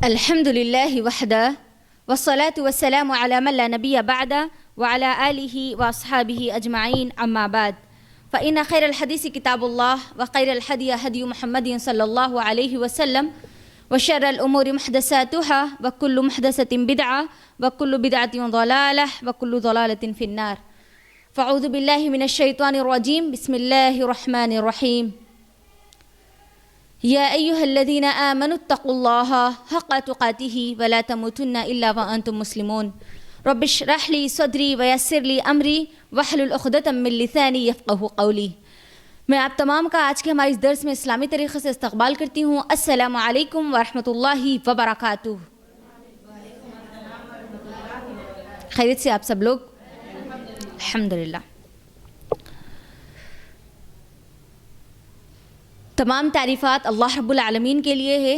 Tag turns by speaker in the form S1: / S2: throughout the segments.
S1: الحمد لله وحده والصلاة والسلام على من لا نبي بعده وعلى آله وأصحابه أجمعين أما بعد فإن خير الحديث كتاب الله وخير الهدي هدي محمد صلى الله عليه وسلم وشر الأمور محدثاتها وكل محدثة بدعة وكل بدعة ضلالة وكل ضلالة في النار فأعوذ بالله من الشيطان الرجيم بسم الله الرحمن الرحيم يا أيها الذين آمنوا اتقوا الله حق تقاته ولا تموتن إلا وأنتم مسلمون رب اشرح لي صدري ويسر لي أمري واحلل عقدة من لساني يفقهوا قولي. میں آپ تمام کا آج کے ہمارے اس درس میں اسلامی طریقے سے استقبال کرتی ہوں. السلام علیکم ورحمۃ اللہ وبرکاتہ. خیریت سے آپ سب لوگ؟ الحمدللہ. تمام تعریفات اللہ رب العالمین کے لیے ہے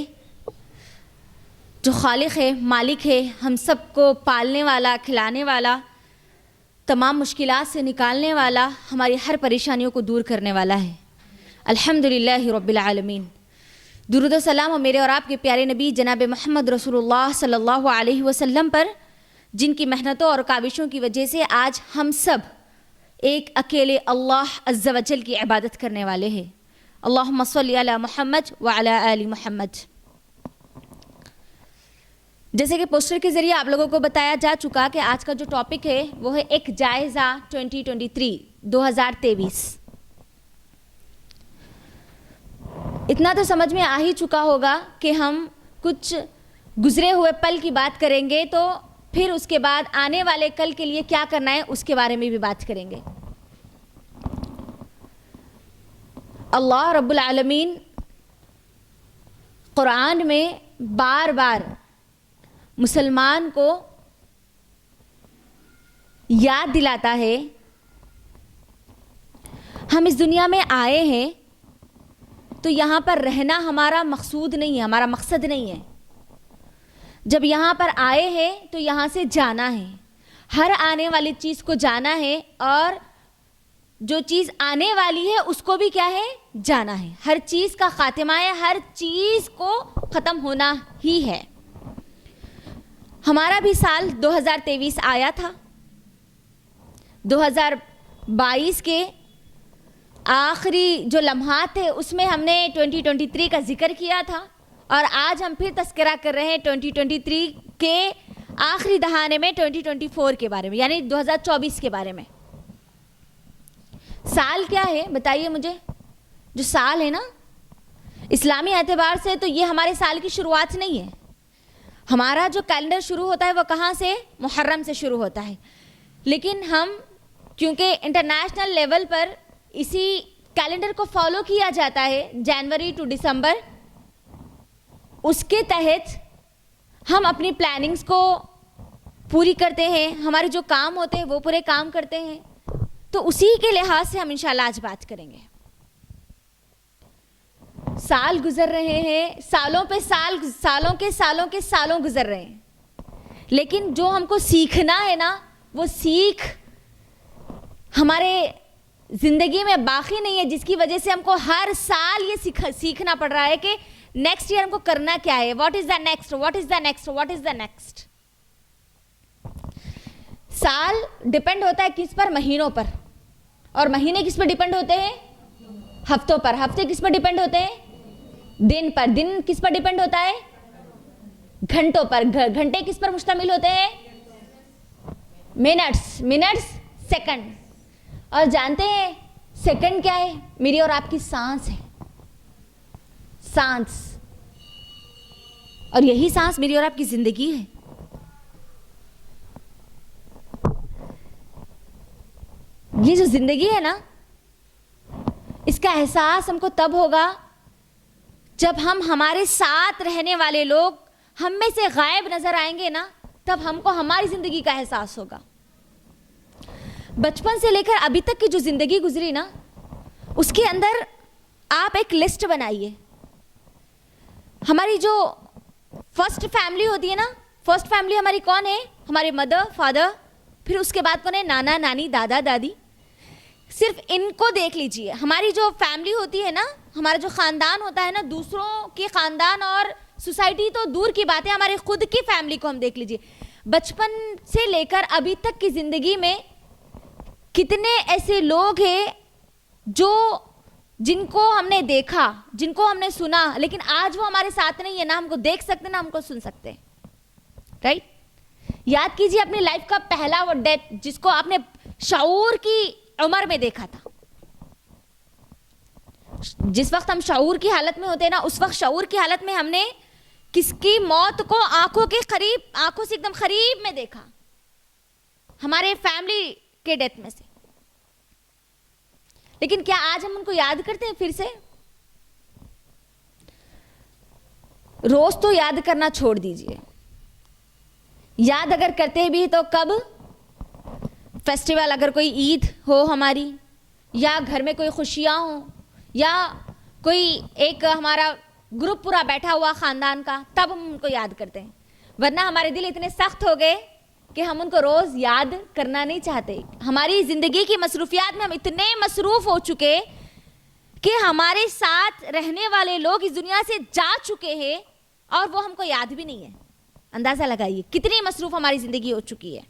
S1: جو خالق ہے، مالک ہے، ہم سب کو پالنے والا، کھلانے والا، تمام مشکلات سے نکالنے والا، ہماری ہر پریشانیوں کو دور کرنے والا ہے. الحمدللہ رب العالمین. درود و سلام اور میرے اور آپ کے پیارے نبی جناب محمد رسول اللہ صلی اللہ علیہ وسلم پر، جن کی محنتوں اور کاوشوں کی وجہ سے آج ہم سب ایک اکیلے اللہ عز و جل کی عبادت کرنے والے ہیں. اللہم صلی علی محمد وعلی آل محمد. جیسے کہ پوسٹر کے ذریعے آپ لوگوں کو بتایا جا چکا کہ آج کا جو ٹاپک ہے وہ ہے ایک جائزہ 2023. اتنا تو سمجھ میں آ ہی چکا ہوگا کہ ہم کچھ گزرے ہوئے پل کی بات کریں گے تو پھر اس کے بعد آنے والے کل کے لیے کیا کرنا ہے اس کے بارے میں بھی بات کریں گے. اللہ رب العالمین قرآن میں بار بار مسلمان کو یاد دلاتا ہے ہم اس دنیا میں آئے ہیں تو یہاں پر رہنا ہمارا مقصود نہیں ہے، ہمارا مقصد نہیں ہے. جب یہاں پر آئے ہیں تو یہاں سے جانا ہے. ہر آنے والی چیز کو جانا ہے اور جو چیز آنے والی ہے اس کو بھی کیا ہے؟ جانا ہے. ہر چیز کا خاتمہ ہے، ہر چیز کو ختم ہونا ہی ہے. ہمارا بھی سال 2023 آیا تھا. 2022 کے آخری جو لمحات تھے اس میں ہم نے 2023 کا ذکر کیا تھا اور آج ہم پھر تذکرہ کر رہے ہیں 2023 کے آخری دہانے میں 2024 کے بارے میں، یعنی 2024 کے بارے میں. سال کیا ہے بتائیے مجھے؟ جو سال ہے نا اسلامی اعتبار سے تو یہ ہمارے سال کی شروعات نہیں ہے. ہمارا جو کیلنڈر شروع ہوتا ہے وہ کہاں سے؟ محرم سے شروع ہوتا ہے. لیکن ہم کیونکہ انٹرنیشنل لیول پر اسی کیلنڈر کو فالو کیا جاتا ہے جنوری ٹو دسمبر، اس کے تحت ہم اپنی پلاننگز کو پوری کرتے ہیں، ہمارے جو کام ہوتے ہیں وہ پورے کام کرتے ہیں. تو اسی کے لحاظ سے ہم انشاءاللہ آج بات کریں گے. سال گزر رہے ہیں، سالوں پہ سال، سالوں کے سالوں کے سالوں گزر رہے ہیں، لیکن جو ہم کو سیکھنا ہے نا وہ سیکھ ہمارے زندگی میں باقی نہیں ہے، جس کی وجہ سے ہم کو ہر سال یہ سیکھنا پڑ رہا ہے کہ نیکسٹ ایئر ہم کو کرنا کیا ہے. What is the next, what is the next, what is the next. سال ڈپینڈ ہوتا ہے کس پر؟ مہینوں پر. اور مہینے کس پر ڈپینڈ ہوتے ہیں؟ ہفتوں پر. ہفتے کس پر ڈپینڈ ہوتے ہیں؟ دن پر. دن کس پر ڈپینڈ ہوتا ہے؟ گھنٹوں پر. گھنٹے کس پر مشتمل ہوتے ہیں؟ منٹس. Minutes second. اور جانتے ہیں سیکنڈ کیا ہے؟ میری اور آپ کی سانس ہے. سانس. اور یہی سانس میری اور آپ کی زندگی ہے. یہ جو زندگی ہے نا اس کا احساس ہم کو تب ہوگا جب ہم ہمارے ساتھ رہنے والے لوگ ہم میں سے غائب نظر آئیں گے نا، تب ہم کو ہماری زندگی کا احساس ہوگا. بچپن سے لے کر ابھی تک کی جو زندگی گزری نا اس کے اندر آپ ایک لسٹ بنائیے. ہماری جو فرسٹ فیملی ہوتی ہے نا، فرسٹ فیملی ہماری کون ہے؟ ہمارے مدر فادر. پھر اس کے بعد کون ہے؟ نانا نانی، دادا دادی. صرف ان کو دیکھ لیجئے. ہماری جو فیملی ہوتی ہے نا، ہمارا جو خاندان ہوتا ہے نا، دوسروں کے خاندان اور سوسائٹی تو دور کی بات ہے, ہمارے خود کی فیملی کو ہم دیکھ لیجئے, بچپن سے لے کر ابھی تک کی زندگی میں کتنے ایسے لوگ ہیں جن کو ہم نے دیکھا, جن کو ہم نے سنا, لیکن آج وہ ہمارے ساتھ نہیں ہے, نہ ہم کو دیکھ سکتے نہ ہم کو سن سکتے, رائٹ. یاد کیجئے اپنی لائف کا پہلا وہ ڈیتھ جس کو آپ نے شعور کی عمر میں دیکھا تھا. جس وقت ہم شعور کی حالت میں ہوتے ہیں نا, اس وقت شعور کی حالت میں ہم نے کس کی موت کو آنکھوں کے قریب, آنکھوں سے ایک دم قریب میں دیکھا, ہمارے فیملی کے ڈیتھ میں سے. لیکن کیا آج ہم ان کو یاد کرتے ہیں پھر سے؟ روز تو یاد کرنا چھوڑ دیجئے, یاد اگر کرتے بھی تو کب؟ فیسٹیول, اگر کوئی عید ہو ہماری, یا گھر میں کوئی خوشیاں ہوں, یا کوئی ایک ہمارا گروپ پورا بیٹھا ہوا خاندان کا, تب ہم ان کو یاد کرتے ہیں. ورنہ ہمارے دل اتنے سخت ہو گئے کہ ہم ان کو روز یاد کرنا نہیں چاہتے. ہماری زندگی کی مصروفیات میں ہم اتنے مصروف ہو چکے کہ ہمارے ساتھ رہنے والے لوگ اس دنیا سے جا چکے ہیں اور وہ ہم کو یاد بھی نہیں ہے. اندازہ لگائیے کتنی مصروف ہماری زندگی ہو چکی ہے.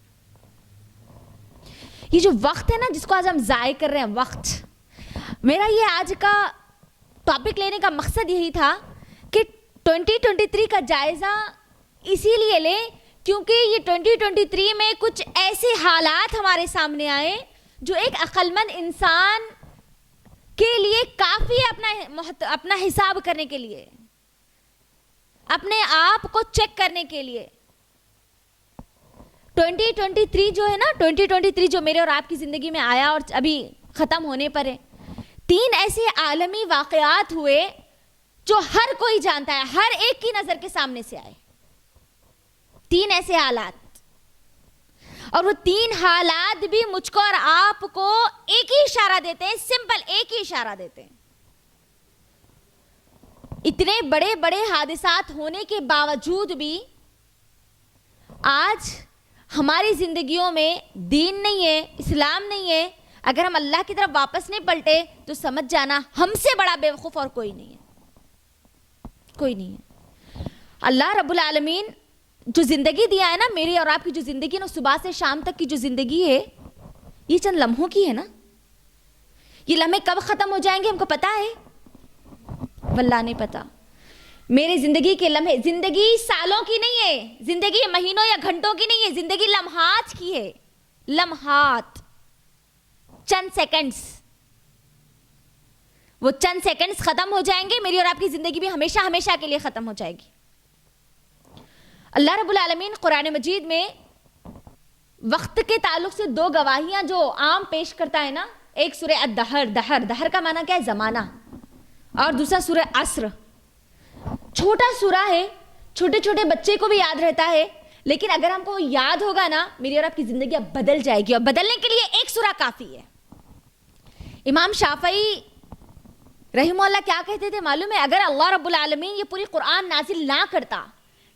S1: یہ جو وقت ہے نا جس کو آج ہم ضائع کر رہے ہیں, وقت, میرا یہ آج کا ٹاپک لینے کا مقصد یہی تھا کہ 2023 کا جائزہ اسی لیے لیں کیونکہ یہ 2023 میں کچھ ایسے حالات ہمارے سامنے آئے جو ایک عقل مند انسان کے لیے کافی اپنا حساب کرنے کے لیے, اپنے آپ کو چیک کرنے کے لیے. 2023 جو ہے نا, 2023 جو میرے اور آپ کی زندگی میں آیا اور ابھی ختم ہونے پر ہے, 3 ایسے عالمی واقعات ہوئے جو ہر کوئی جانتا ہے, ہر ایک کی نظر کے سامنے سے آئے. 3 ایسے حالات, اور وہ 3 حالات بھی مجھ کو اور آپ کو ایک ہی اشارہ دیتے ہیں, سمپل ایک ہی اشارہ دیتے ہیں. اتنے بڑے بڑے حادثات ہونے کے باوجود بھی آج ہماری زندگیوں میں دین نہیں ہے, اسلام نہیں ہے. اگر ہم اللہ کی طرف واپس نہیں پلٹے تو سمجھ جانا ہم سے بڑا بے وقوف اور کوئی نہیں ہے, کوئی نہیں ہے. اللہ رب العالمین جو زندگی دیا ہے نا, میری اور آپ کی جو زندگی ہے نا, صبح سے شام تک کی جو زندگی ہے, یہ چند لمحوں کی ہے نا. یہ لمحے کب ختم ہو جائیں گے ہم کو پتا ہے؟ واللہ نہیں پتا. میرے زندگی کے لمحے, زندگی سالوں کی نہیں ہے, زندگی مہینوں یا گھنٹوں کی نہیں ہے, زندگی لمحات کی ہے. لمحات, چند سیکنڈز, وہ چند سیکنڈز ختم ہو جائیں گے, میری اور آپ کی زندگی بھی ہمیشہ ہمیشہ کے لیے ختم ہو جائے گی. اللہ رب العالمین قرآن مجید میں وقت کے تعلق سے 2 گواہیاں جو عام پیش کرتا ہے نا, ایک سورہ الدہر, دہر کا معنی کیا ہے؟ زمانہ, اور دوسرا سورہ عصر. چھوٹا سورہ ہے, چھوٹے چھوٹے بچے کو بھی یاد رہتا ہے, لیکن اگر ہم کو یاد ہوگا نا, میری اور آپ کی زندگی اب بدل جائے گی, اور بدلنے کے لیے ایک سورہ کافی ہے. امام شافعی رحمہ اللہ کیا کہتے تھے معلوم ہے؟ اگر اللہ رب العالمین یہ پوری قرآن نازل نہ کرتا,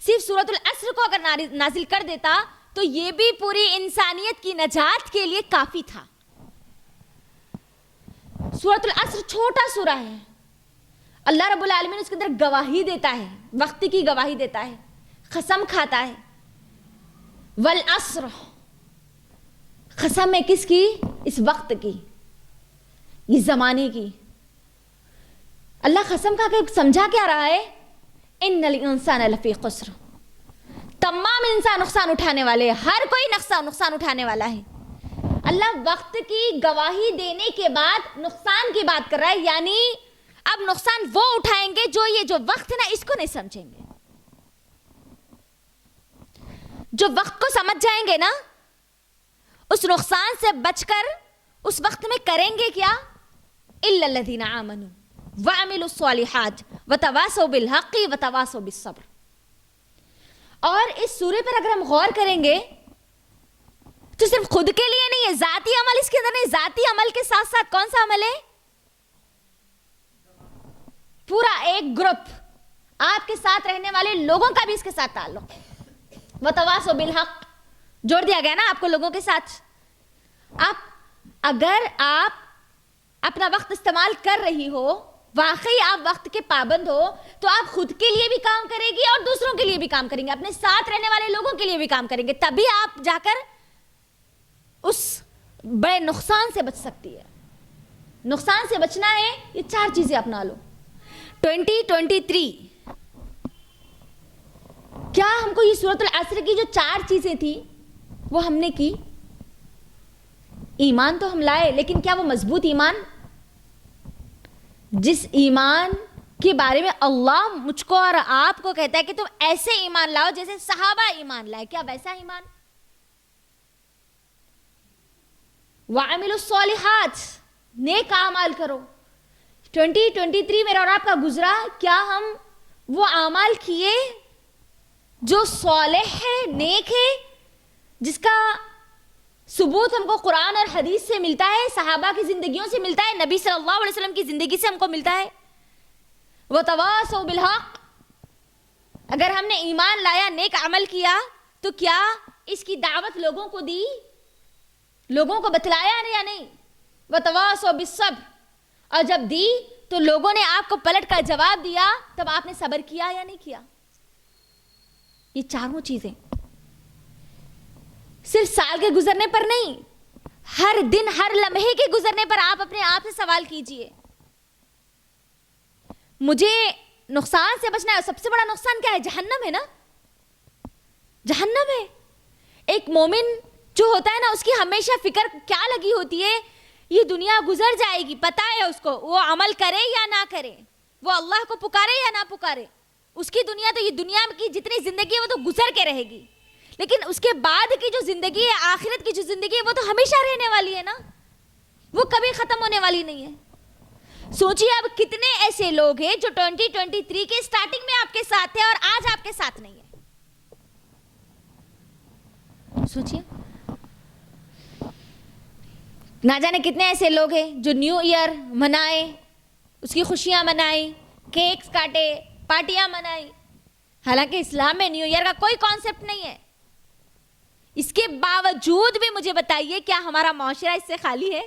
S1: صرف سورۃ العصر کو اگر نازل کر دیتا تو یہ بھی پوری انسانیت کی نجات کے لیے کافی تھا. سورۃ العصر چھوٹا سورہ ہے, اللہ رب العالمین اس کے اندر گواہی دیتا ہے, وقت کی گواہی دیتا ہے, قسم کھاتا ہے. والعصر, قسم ہے کس کی؟ اس وقت کی, یہ زمانے کی. اللہ قسم کھا کے سمجھا کیا رہا ہے؟ ان الانسان لفی خسر, تمام انسان نقصان اٹھانے والے, ہر کوئی نقصان اٹھانے والا ہے. اللہ وقت کی گواہی دینے کے بعد نقصان کی بات کر رہا ہے, یعنی اب نقصان وہ اٹھائیں گے جو یہ جو وقت ہے نا اس کو نہیں سمجھیں گے. جو وقت کو سمجھ جائیں گے نا, اس نقصان سے بچ کر اس وقت میں کریں گے کیا؟ الا الذین آمنوا وعملوا الصالحات وتواصوا بالحق وتواصوا بالصبر. اور اس سورے پر اگر ہم غور کریں گے تو صرف خود کے لیے نہیں ہے, ذاتی عمل اس کے اندر نہیں, ذاتی عمل کے ساتھ ساتھ کون سا عمل ہے؟ پورا ایک گروپ, آپ کے ساتھ رہنے والے لوگوں کا بھی اس کے ساتھ تعلق ہے. وتواصوا بالحق جوڑ دیا گیا نا آپ کو لوگوں کے ساتھ. اگر آپ اپنا وقت استعمال کر رہی ہو واقعی آپ وقت کے پابند ہو تو آپ خود کے لیے بھی کام کریں گے اور دوسروں کے لیے بھی کام کریں گے, اپنے ساتھ رہنے والے لوگوں کے لیے بھی کام کریں گے, تبھی آپ جا کر اس بڑے نقصان سے بچ سکتی ہے. نقصان سے بچنا ہے, یہ 4 چیزیں اپنا لو. 2023 کیا ہم کو یہ سورۃ العصر کی جو 4 چیزیں تھی وہ ہم نے کی؟ ایمان تو ہم لائے, لیکن کیا وہ مضبوط ایمان؟ جس ایمان کے بارے میں اللہ مجھ کو اور آپ کو کہتا ہے کہ تم ایسے ایمان لاؤ جیسے صحابہ ایمان لائے, کیا ویسا ایمان؟ وَعَمِلُوا الصَّالِحَاتِ, نیک اعمال کرو. 2023 میرا اور آپ کا گزرا, کیا ہم وہ اعمال کیے جو صالح ہے, نیک ہے, جس کا ثبوت ہم کو قرآن اور حدیث سے ملتا ہے, صحابہ کی زندگیوں سے ملتا ہے, نبی صلی اللہ علیہ وسلم کی زندگی سے ہم کو ملتا ہے. وَتَوَاصَوْا بِالْحَقِّ, اگر ہم نے ایمان لایا, نیک عمل کیا, تو کیا اس کی دعوت لوگوں کو دی, لوگوں کو بتلایا یا نہیں؟ وَتَوَاصَوْا بِالصَّبْرِ, اور جب دی تو لوگوں نے آپ کو پلٹ کر جواب دیا, تب آپ نے صبر کیا یا نہیں کیا؟ یہ 4 چیزیں صرف سال کے گزرنے پر نہیں, ہر دن, ہر لمحے کے گزرنے پر آپ اپنے آپ سے سوال کیجئے. مجھے نقصان سے بچنا ہے, سب سے بڑا نقصان کیا ہے؟ جہنم ہے نا, جہنم ہے. ایک مومن جو ہوتا ہے نا, اس کی ہمیشہ فکر کیا لگی ہوتی ہے, یہ دنیا گزر جائے گی, پتہ ہے اس کو, وہ عمل کرے یا نہ کرے, وہ اللہ کو پکارے یا نہ پکارے, اس کی دنیا تو, یہ دنیا کی جتنی زندگی ہے وہ تو گزر کے رہے گی, لیکن اس کے بعد کی جو زندگی ہے, آخرت کی جو زندگی ہے, وہ تو ہمیشہ رہنے والی ہے نا, وہ کبھی ختم ہونے والی نہیں ہے. سوچئے اب کتنے ایسے لوگ ہیں جو 2023 کے سٹارٹنگ میں آپ کے ساتھ تھے اور آج آپ کے ساتھ نہیں ہے. سوچئے نہ جانے کتنے ایسے لوگ ہیں جو نیو ایئر منائے, اس کی خوشیاں منائیں, کیکس کاٹے, پارٹیاں منائیں, حالانکہ اسلام میں نیو ایئر کا کوئی کانسیپٹ نہیں ہے. اس کے باوجود بھی مجھے بتائیے, کیا ہمارا معاشرہ اس سے خالی ہے؟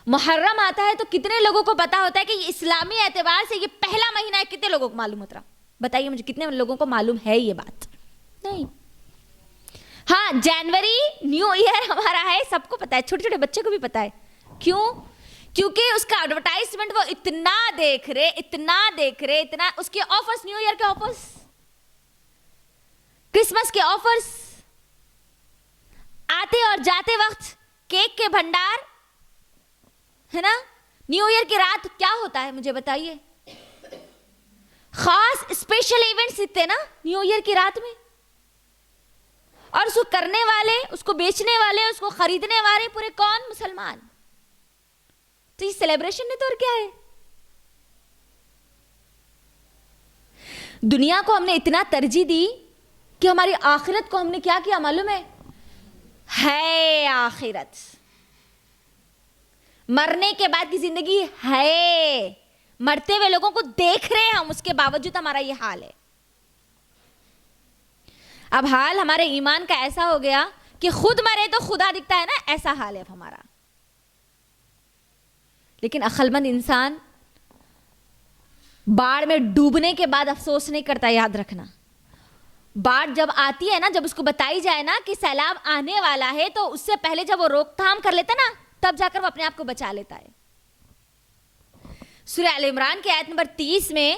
S1: محرم آتا ہے تو کتنے لوگوں کو پتا ہوتا ہے کہ یہ اسلامی اعتبار سے یہ پہلا مہینہ ہے؟ کتنے لوگوں کو معلوم ہوتا؟ بتائیے مجھے, کتنے لوگوں کو معلوم ہے یہ بات؟ نہیں. ہاں, جنوری نیو ایئر ہمارا ہے, سب کو پتا ہے, چھوٹے چھوٹے بچے کو بھی پتا ہے. کیوں؟ کیونکہ اس کا ایڈورٹائزمنٹ وہ اتنا دیکھ رہے, اتنا, اس کے آفرز, نیو ایئر کے آفرز, کرسمس کے آفرز, آتے اور جاتے وقت کیک کے بھنڈار, ہے نا. نیو ایئر کی رات کیا ہوتا ہے مجھے بتائیے؟ خاص اسپیشل ایونٹس ہوتے نا نیو ایئر کی رات میں, اور اس کو کرنے والے, اس کو بیچنے والے, اس کو خریدنے والے پورے کون؟ مسلمان. تو یہ سیلیبریشن نہیں تو اور کیا ہے؟ دنیا کو ہم نے اتنا ترجیح دی کہ ہماری آخرت کو ہم نے کیا کیا معلوم ہے آخرت, مرنے کے بعد کی زندگی ہے, مرتے ہوئے لوگوں کو دیکھ رہے ہیں ہم, اس کے باوجود ہمارا یہ حال ہے. اب حال ہمارے ایمان کا ایسا ہو گیا کہ خود مرے تو خدا دکھتا ہے نا, ایسا حال ہے اب ہمارا. لیکن عقل مند انسان باڑ میں ڈوبنے کے بعد افسوس نہیں کرتا, یاد رکھنا. باڑ جب آتی ہے نا, جب اس کو بتائی جائے نا کہ سیلاب آنے والا ہے, تو اس سے پہلے جب وہ روک تھام کر لیتا نا, تب جا کر وہ اپنے آپ کو بچا لیتا ہے. سورہ ال عمران کی آیت نمبر 30 میں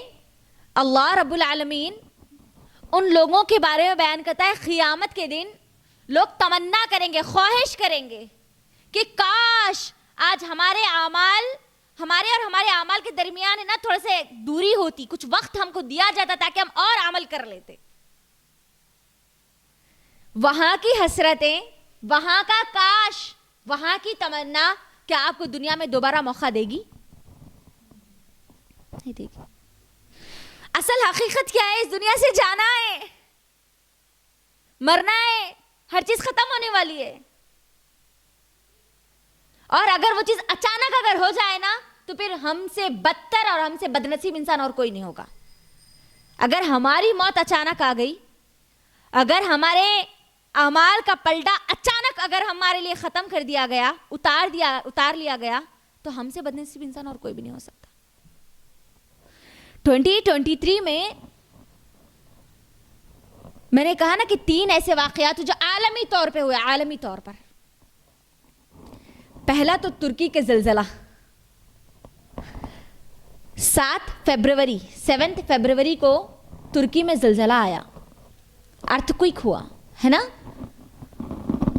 S1: اللہ رب العالمین ان لوگوں کے بارے میں بیان کرتا ہے, قیامت کے دن لوگ تمنا کریں گے, خواہش کریں گے کہ کاش آج ہمارے اور ہمارے اعمال کے درمیان ہے نا تھوڑے سے دوری ہوتی, کچھ وقت ہم کو دیا جاتا تاکہ ہم اور عمل کر لیتے. وہاں کی حسرتیں, وہاں کا کاش, وہاں کی تمنا کیا آپ کو دنیا میں دوبارہ موقع دے گی؟ نہیں دے گی. اصل حقیقت کیا ہے؟ اس دنیا سے جانا ہے, مرنا ہے, ہر چیز ختم ہونے والی ہے. اور اگر وہ چیز اچانک اگر ہو جائے نا, تو پھر ہم سے بدتر اور ہم سے بدنصیب انسان اور کوئی نہیں ہوگا. اگر ہماری موت اچانک آ گئی, اگر ہمارے اعمال کا پلڑا اچانک اگر ہمارے لیے ختم کر دیا گیا, اتار لیا گیا, تو ہم سے بدنصیب انسان اور کوئی بھی نہیں ہو سکتا. 2023 میں میں نے کہا نا کہ 3 ایسے واقعات جو عالمی طور پہ ہوئے, عالمی طور پر. پہلا تو ترکی کے زلزلہ 7 فروری کو ترکی میں زلزلہ آیا, ارتھکویک ہوا ہے نا.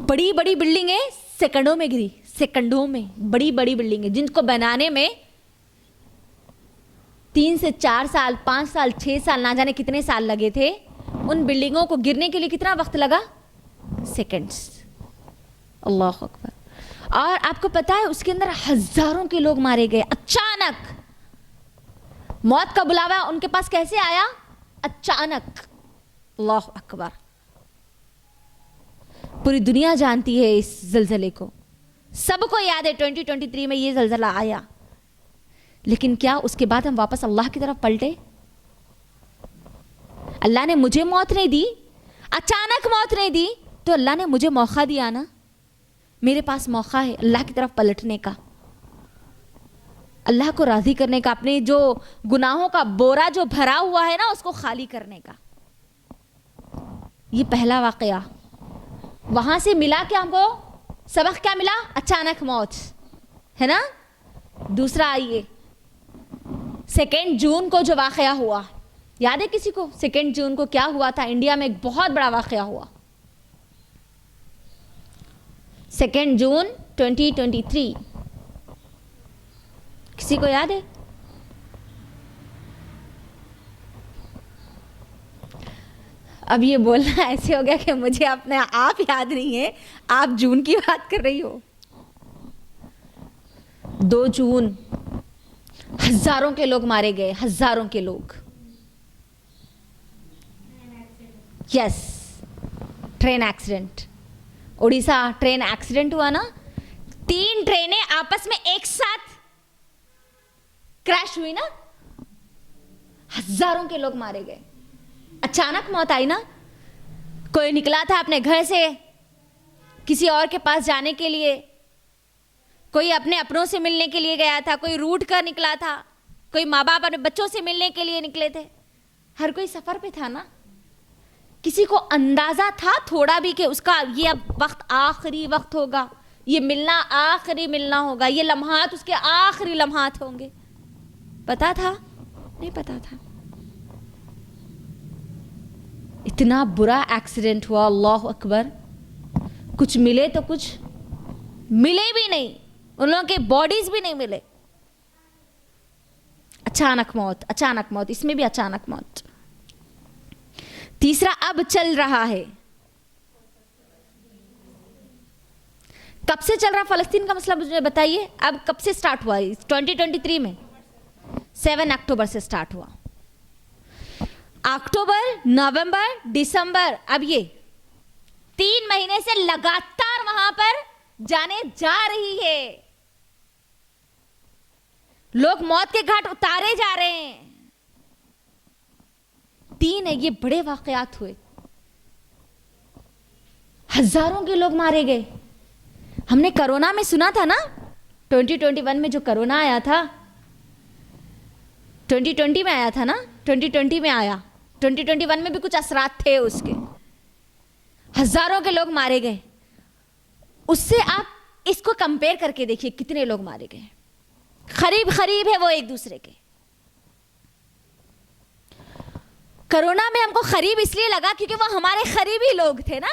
S1: بڑی بڑی بلڈنگیں سیکنڈوں میں گری, سیکنڈوں میں بڑی بڑی بلڈنگیں جن کو بنانے میں 3 سے 4 سال 5 سال 6 سال نہ جانے کتنے سال لگے تھے. ان بلڈنگوں کو گرنے کے لیے کتنا وقت لگا؟ سیکنڈز. اللہ اکبر. اور آپ کو پتا ہے اس کے اندر ہزاروں کے لوگ مارے گئے. اچانک موت کا بلاوا ان کے پاس کیسے آیا؟ اچانک. اللہ اکبر. پوری دنیا جانتی ہے اس زلزلے کو, سب کو یاد ہے 2023 میں یہ زلزلہ آیا. لیکن کیا اس کے بعد ہم واپس اللہ کی طرف پلٹے؟ اللہ نے مجھے موت نہیں دی, اچانک موت نہیں دی, تو اللہ نے مجھے موقع دیا نا. میرے پاس موقع ہے اللہ کی طرف پلٹنے کا, اللہ کو راضی کرنے کا, اپنے جو گناہوں کا بورا جو بھرا ہوا ہے نا اس کو خالی کرنے کا. یہ پہلا واقعہ. وہاں سے ملا کہ ہم کو سبق کیا ملا؟ اچانک موت ہے نا. دوسرا آئیے 2 جون کو جو واقعہ ہوا, یاد ہے کسی کو 2 جون کو کیا ہوا تھا؟ انڈیا میں ایک بہت بڑا واقعہ ہوا. 2 جون 2023 کسی کو یاد ہے؟ اب یہ بولنا ایسے ہو گیا کہ مجھے اپنے آپ یاد نہیں ہے, آپ جون کی بات کر رہی ہو. 2 جون ہزاروں کے لوگ مارے گئے, ہزاروں کے لوگ. Yes, train accident. Orissa train accident ہوا نا, 3 ٹرینیں آپس میں ایک ساتھ کریش ہوئی نا, ہزاروں کے لوگ مارے گئے. اچانک موت آئی نا. کوئی نکلا تھا اپنے گھر سے کسی اور کے پاس جانے کے لیے, کوئی اپنے اپنوں سے ملنے کے لیے گیا تھا, کوئی روٹ کر نکلا تھا, کوئی ماں باپ اپنے بچوں سے ملنے کے لیے نکلے تھے. ہر کوئی سفر پہ تھا نا. کسی کو اندازہ تھا تھوڑا بھی کہ اس کا یہ اب وقت آخری وقت ہوگا, یہ ملنا آخری ملنا ہوگا, یہ لمحات اس کے آخری لمحات ہوں گے؟ پتا تھا؟ نہیں پتا تھا. اتنا برا ایکسیڈنٹ ہوا, اللہ اکبر. کچھ ملے تو کچھ ملے بھی نہیں, ان لوگوں کے باڈیز بھی نہیں ملے. اچانک موت, اچانک موت, اس میں بھی اچانک موت. تیسرا اب چل رہا ہے. کب سے چل رہا فلسطین کا مسئلہ مجھے بتائیے. اب کب سے سٹارٹ ہوا؟ 2023 میں 7 اکتوبر سے سٹارٹ ہوا. اکتوبر, نومبر, دسمبر, اب یہ 3 مہینے سے لگاتار وہاں پر جانے جا رہی ہے. لوگ موت کے گھاٹ اتارے جا رہے ہیں. 3 یہ بڑے واقعات ہوئے, ہزاروں کے لوگ مارے گئے. ہم نے کرونا میں سنا تھا نا, 2021 میں جو کرونا آیا تھا, 2020 میں آیا تھا نا, 2020 میں آیا, 2021 میں بھی کچھ اثرات تھے اس کے. ہزاروں کے لوگ مارے گئے. اس سے آپ اس کو کمپیئر کر کے دیکھیے کتنے لوگ مارے گئے. قریب قریب ہے وہ ایک دوسرے کے. کرونا میں ہم کو قریب اس لیے لگا کیونکہ وہ ہمارے قریبی لوگ تھے نا,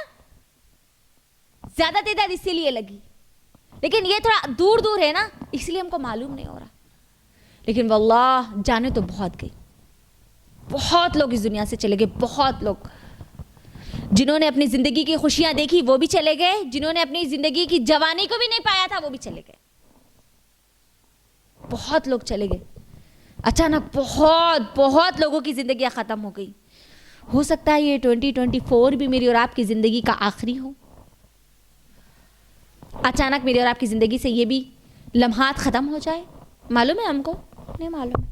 S1: زیادہ تعداد اسی لیے لگی. لیکن یہ تھوڑا دور دور ہے نا, اس لیے ہم کو معلوم نہیں ہو رہا. لیکن واللہ جانے تو بہت گئی. بہت لوگ اس دنیا سے چلے گئے, بہت لوگ. جنہوں نے اپنی زندگی کی خوشیاں دیکھی وہ بھی چلے گئے, جنہوں نے اپنی زندگی کی جوانی کو بھی نہیں پایا تھا وہ بھی چلے گئے. بہت لوگ چلے گئے. اچانک بہت بہت لوگوں کی زندگیاں ختم ہو گئی. ہو سکتا ہے یہ 2024 بھی میری اور آپ کی زندگی کا آخری ہو. اچانک میری اور آپ کی زندگی سے یہ بھی لمحات ختم ہو جائے. معلوم ہے ہم کو؟ نہیں معلوم.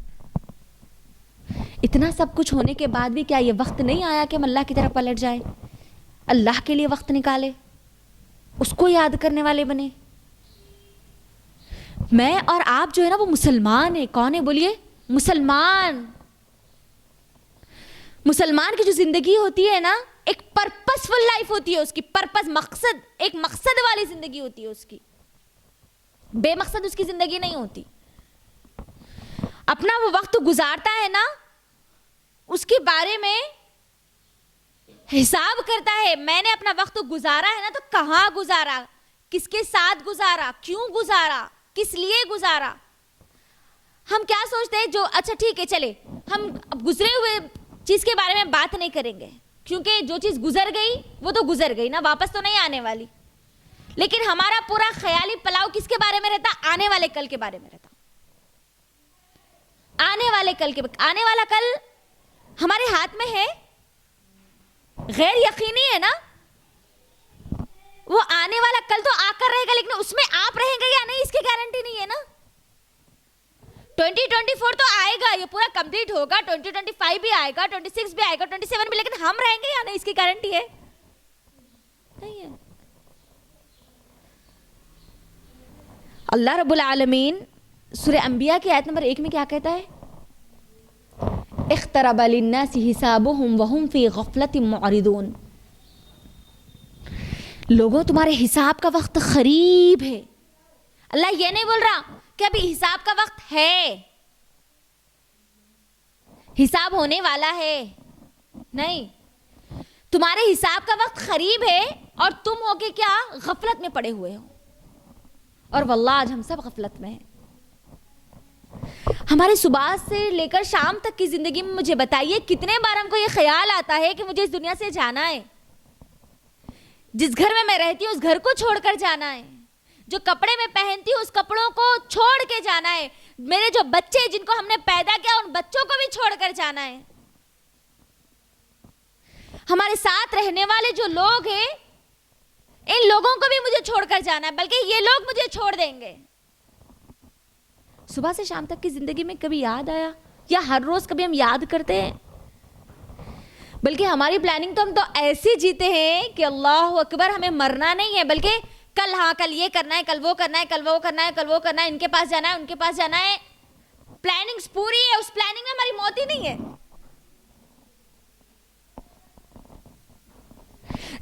S1: اتنا سب کچھ ہونے کے بعد بھی کیا یہ وقت نہیں آیا کہ ہم اللہ کی طرف پلٹ جائیں, اللہ کے لیے وقت نکالے, اس کو یاد کرنے والے بنے. میں اور آپ جو ہے نا وہ مسلمان ہیں. کون ہے بولیے؟ مسلمان. مسلمان کی جو زندگی ہوتی ہے نا ایک پرپسفل لائف ہوتی ہے اس کی. پرپس, مقصد, ایک مقصد والی زندگی ہوتی ہے اس کی. بے مقصد اس کی زندگی نہیں ہوتی. اپنا وہ وقت گزارتا ہے نا اس کے بارے میں حساب کرتا ہے. میں نے اپنا وقت گزارا ہے نا تو کہاں گزارا, کس کے ساتھ گزارا, کیوں گزارا, کس لیے گزارا. ہم کیا سوچتے ہیں جو اچھا ٹھیک ہے چلے ہم گزرے ہوئے چیز کے بارے میں بات نہیں کریں گے کیونکہ جو چیز گزر گئی وہ تو گزر گئی نا, واپس تو نہیں آنے والی. لیکن ہمارا پورا خیالی پلاؤ کس کے بارے میں رہتا؟ آنے والے کل کے بارے میں رہتا. آنے والے کل کے, آنے والا کل ہمارے ہاتھ میں ہے, غیر یقینی ہے نا. وہ آنے والا کل تو آ کر رہے گا لیکن اس میں آپ رہیں گے یا نہیں اس کی گارنٹی نہیں ہے نا. 2024 تو آئے گا, یہ پورا کمپلیٹ ہوگا, 2025 بھی آئے گا, 26 بھی آئے گا, 27 بھی, لیکن ہم رہیں گے یا نہیں اس کی گارنٹی ہے نہیں ہے. اللہ رب العالمین سورہ انبیاء کی آیت نمبر 1 میں کیا کہتا ہے؟ اقترب للناس حسابهم وهم فی غفلۃ معرضون. لوگوں تمہارے حساب کا وقت قریب ہے. اللہ یہ نہیں بول رہا کہ ابھی حساب کا وقت ہے, حساب ہونے والا ہے, نہیں. تمہارے حساب کا وقت قریب ہے اور تم ہو کے کیا غفلت میں پڑے ہوئے ہو. اور واللہ آج ہم سب غفلت میں ہیں. ہمارے صبح سے لے کر شام تک کی زندگی میں مجھے بتائیے کتنے بار ہم کو یہ خیال آتا ہے کہ مجھے اس دنیا سے جانا ہے, جس گھر میں رہتی ہوں اس گھر کو چھوڑ کر جانا ہے, جو کپڑے میں پہنتی ہوں اس کپڑوں کو چھوڑ کے جانا ہے, میرے جو بچے جن کو ہم نے پیدا کیا ان بچوں کو بھی چھوڑ کر جانا ہے, ہمارے ساتھ رہنے والے جو لوگ ہیں ان لوگوں کو بھی مجھے چھوڑ کر جانا ہے, بلکہ یہ لوگ مجھے چھوڑ دیں گے. صبح سے شام تک کی زندگی میں کبھی یاد آیا یا ہر روز کبھی ہم یاد کرتے ہیں؟ بلکہ ہماری پلاننگ تو ہم تو ایسی جیتے ہیں کہ اللہ اکبر, ہمیں مرنا نہیں ہے بلکہ کل, ہاں کل یہ کرنا ہے, کل وہ کرنا ہے, کل وہ کرنا ہے, کل وہ کرنا ہے, ان کے پاس جانا ہے, ان کے پاس جانا ہے. پلاننگز پوری ہے, اس پلاننگ میں ہماری موت ہی نہیں ہے.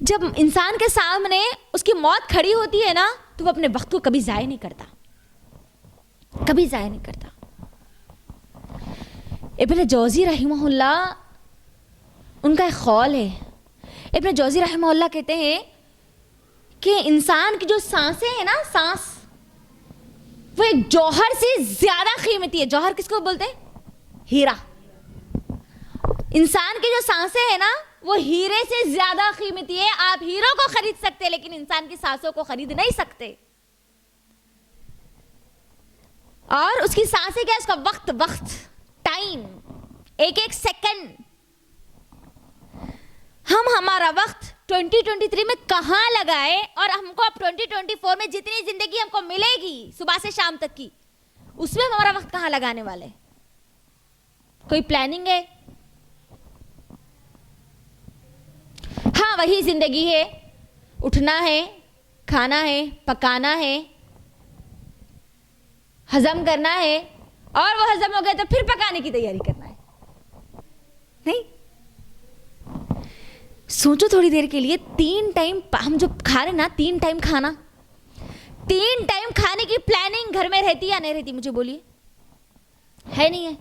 S1: جب انسان کے سامنے اس کی موت کھڑی ہوتی ہے نا تو وہ اپنے وقت کو کبھی ضائع نہیں کرتا, کبھی ضائع نہیں کرتا. ابن جوزی رحمہ اللہ ان کا ایک قول ہے. ابن جوزی رحمہ اللہ کہتے ہیں کہ انسان کی جو سانسیں ہیں نا, سانس وہ ایک جوہر سے زیادہ قیمتی ہے. جوہر کس کو بولتے ہیں؟ ہیرا. انسان کی جو سانسیں ہیں نا وہ ہیرے سے زیادہ قیمتی ہے. آپ ہیروں کو خرید سکتے لیکن انسان کی سانسوں کو خرید نہیں سکتے. اور اس کی سانسیں کیا, اس کا وقت, ٹائم, ایک ایک سیکنڈ. ہم ہمارا وقت 2023 میں کہاں لگائے اور ہم کو اب 2024 میں جتنی زندگی ہم کو ملے گی صبح سے شام تک کی اس میں ہمارا وقت کہاں لگانے والے؟ کوئی پلاننگ ہے؟ ہاں وہی زندگی ہے, اٹھنا ہے, کھانا ہے, پکانا ہے, ہضم کرنا ہے, اور وہ ہضم ہو گیا تو پھر پکانے کی تیاری کرنا ہے. نہیں سوچو تھوڑی دیر کے لیے, 3 ٹائم ہم جو کھا رہے نا, 3 ٹائم کھانا, 3 ٹائم کھانے کی پلاننگ گھر میں رہتی یا نہیں رہتی؟ مجھے بولیے, ہے نہیں ہے؟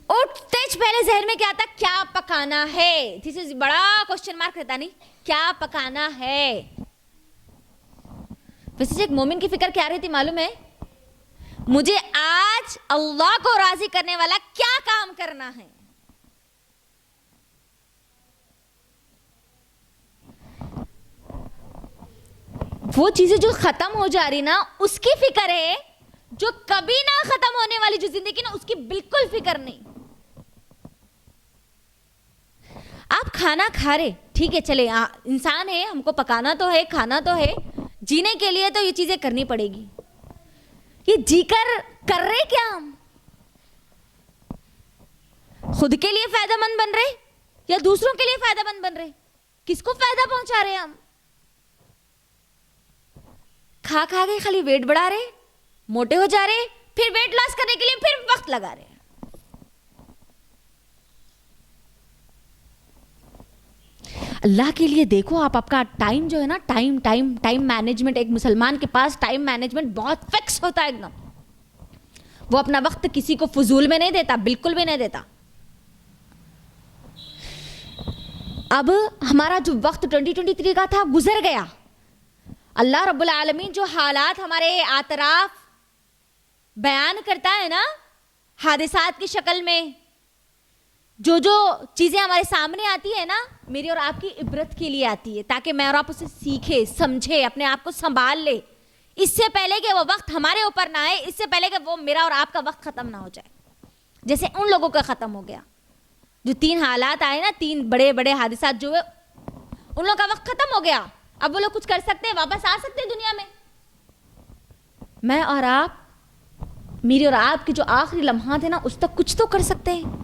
S1: اٹھتے پہلے ذہن میں کیا آتا؟ کیا پکانا ہے. دس از بڑا کوشچن مارک رہتا نہیں, کیا پکانا ہے. ویسے ایک مومن کی فکر کیا رہتی معلوم ہے؟ مجھے آج اللہ کو راضی کرنے والا کیا کام کرنا ہے. وہ چیزیں جو ختم ہو جا رہی نا اس کی فکر ہے, جو کبھی نہ ختم ہونے والی جو زندگی نا اس کی بالکل فکر نہیں. آپ کھانا کھا رہے, ٹھیک ہے چلے, انسان ہے, ہم کو پکانا تو ہے, کھانا تو ہے, جینے کے لیے تو یہ چیزیں کرنی پڑے گی. یہ جی کر رہے کیا ہم؟ خود کے لیے فائدہ مند بن رہے یا دوسروں کے لیے فائدہ مند بن رہے؟ کس کو فائدہ پہنچا رہے ہم؟ کھا کے خالی ویٹ بڑھا رہے موٹے ہو جا رہے, پھر ویٹ لاس کرنے کے لیے پھر وقت لگا رہے. اللہ کے لیے دیکھو آپ کا ٹائم جو ہے نا, ٹائم مینجمنٹ, ایک مسلمان کے پاس ٹائم مینجمنٹ بہت فکس ہوتا ہے ایک دم. وہ اپنا وقت کسی کو فضول میں نہیں دیتا, بالکل بھی نہیں دیتا. اب ہمارا جو وقت 2023 کا تھا گزر گیا. اللہ رب العالمین جو حالات ہمارے اطراف بیان کرتا ہے نا, حادثات کی شکل میں جو چیزیں ہمارے سامنے آتی ہے نا, میری اور آپ کی عبرت کے لیے آتی ہے, تاکہ میں اور آپ اسے سیکھے, سمجھے, اپنے آپ کو سنبھال لے, اس سے پہلے کہ وہ وقت ہمارے اوپر نہ آئے, اس سے پہلے کہ وہ میرا اور آپ کا وقت ختم نہ ہو جائے, جیسے ان لوگوں کا ختم ہو گیا. جو 3 حالات آئے نا, 3 بڑے بڑے حادثات جو ہے, ان لوگوں کا وقت ختم ہو گیا. اب وہ لوگ کچھ کر سکتے ہیں, واپس آ سکتے ہیں دنیا میں. میں اور آپ, میری اور آپ کے جو آخری لمحات ہیں نا, اس تک کچھ تو کر سکتے ہیں.